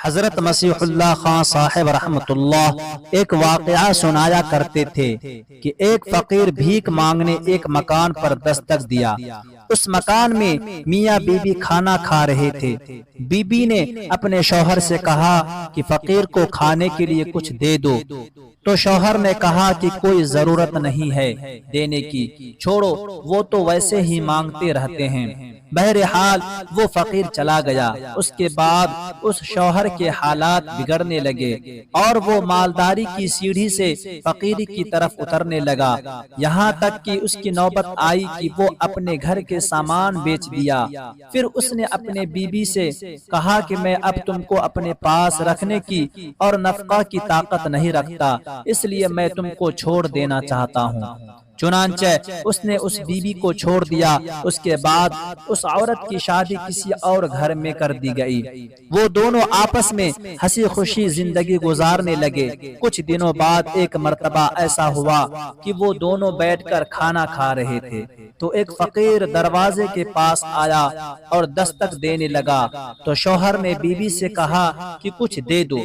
حضرت مسیح اللہ خان صاحب رحمت اللہ ایک واقعہ سنایا کرتے تھے کہ ایک فقیر بھیک مانگنے ایک مکان پر دستک دیا۔ اس مکان میں میاں بی بی کھانا کھا رہے تھے۔ بی بی نے اپنے شوہر سے کہا کہ فقیر کو کھانے کے لیے کچھ دے دو، تو شوہر نے کہا کہ کوئی ضرورت نہیں ہے دینے کی، چھوڑو، وہ تو ویسے ہی مانگتے رہتے ہیں۔ بہرحال وہ فقیر چلا گیا۔ اس کے بعد اس شوہر کے حالات بگڑنے لگے اور وہ مالداری کی سیڑھی سے فقیری کی طرف اترنے لگا، یہاں تک کہ اس کی نوبت آئی کہ وہ اپنے گھر کے سامان بیچ دیا۔ پھر اس نے اپنے بیوی سے کہا کہ میں اب تم کو اپنے پاس رکھنے کی اور نفقہ کی طاقت نہیں رکھتا، اس لیے میں تم کو چھوڑ دینا چاہتا ہوں۔ چنانچہ اس نے اس بیوی کو چھوڑ دیا۔ اس کے بعد اس عورت کی شادی کسی اور گھر میں کر دی گئی۔ وہ دونوں آپس میں ہنسی خوشی زندگی گزارنے لگے۔ کچھ دنوں بعد ایک مرتبہ ایسا ہوا کہ وہ دونوں بیٹھ کر کھانا کھا رہے تھے، تو ایک فقیر دروازے کے پاس آیا اور دستک دینے لگا، تو شوہر نے بیوی سے کہا کہ کچھ دے دو۔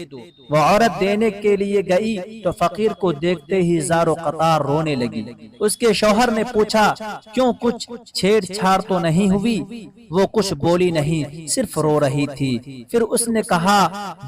وہ عورت دینے کے لیے گئی تو فقیر کو دیکھتے ہی زار و قطار رونے لگی۔ اس کے شوہر نے پوچھا، کیوں، کچھ چھیڑ چھاڑ تو نہیں ہوئی؟ وہ کچھ بولی نہیں، صرف رو رہی تھی۔ پھر اس نے کہا،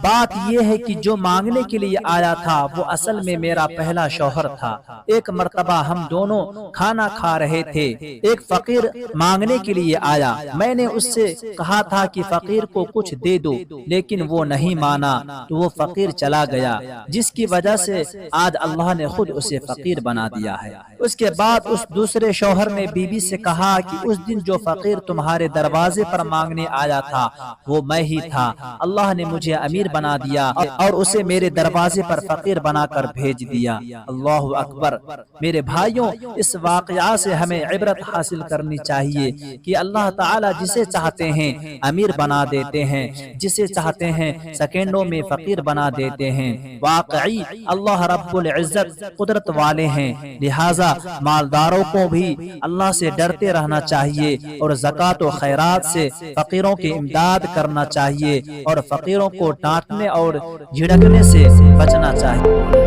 بات یہ ہے کہ جو مانگنے کے لیے آیا تھا وہ اصل میں میرا پہلا شوہر تھا۔ ایک مرتبہ ہم دونوں کھانا کھا رہے تھے، ایک فقیر مانگنے کے لیے آیا، میں نے اس سے کہا تھا کہ فقیر کو کچھ دے دو، لیکن وہ نہیں مانا، تو وہ فقیر چلا گیا، جس کی وجہ سے آج اللہ نے خود اسے فقیر بنا دیا ہے۔ اس کے بعد اس دوسرے شوہر نے بیوی سے کہا کہ اس دن جو فقیر تمہارے دروازے پر مانگنے آیا تھا وہ میں ہی تھا، اللہ نے مجھے امیر بنا دیا اور اسے میرے دروازے پر فقیر بنا کر بھیج دیا۔ اللہ اکبر۔ میرے بھائیوں، اس واقعہ سے ہمیں عبرت حاصل کرنی چاہیے کہ اللہ تعالی جسے چاہتے ہیں امیر بنا دیتے ہیں، جسے چاہتے ہیں سیکنڈوں میں فقیر بنا دیتے ہیں۔ واقعی اللہ رب العزت قدرت والے ہیں، لہٰذا مالداروں کو بھی اللہ سے ڈرتے رہنا چاہیے اور زکوٰۃ و خیرات سے فقیروں کی امداد کرنا چاہیے اور فقیروں کو ڈانٹنے اور جھڑکنے سے بچنا چاہیے۔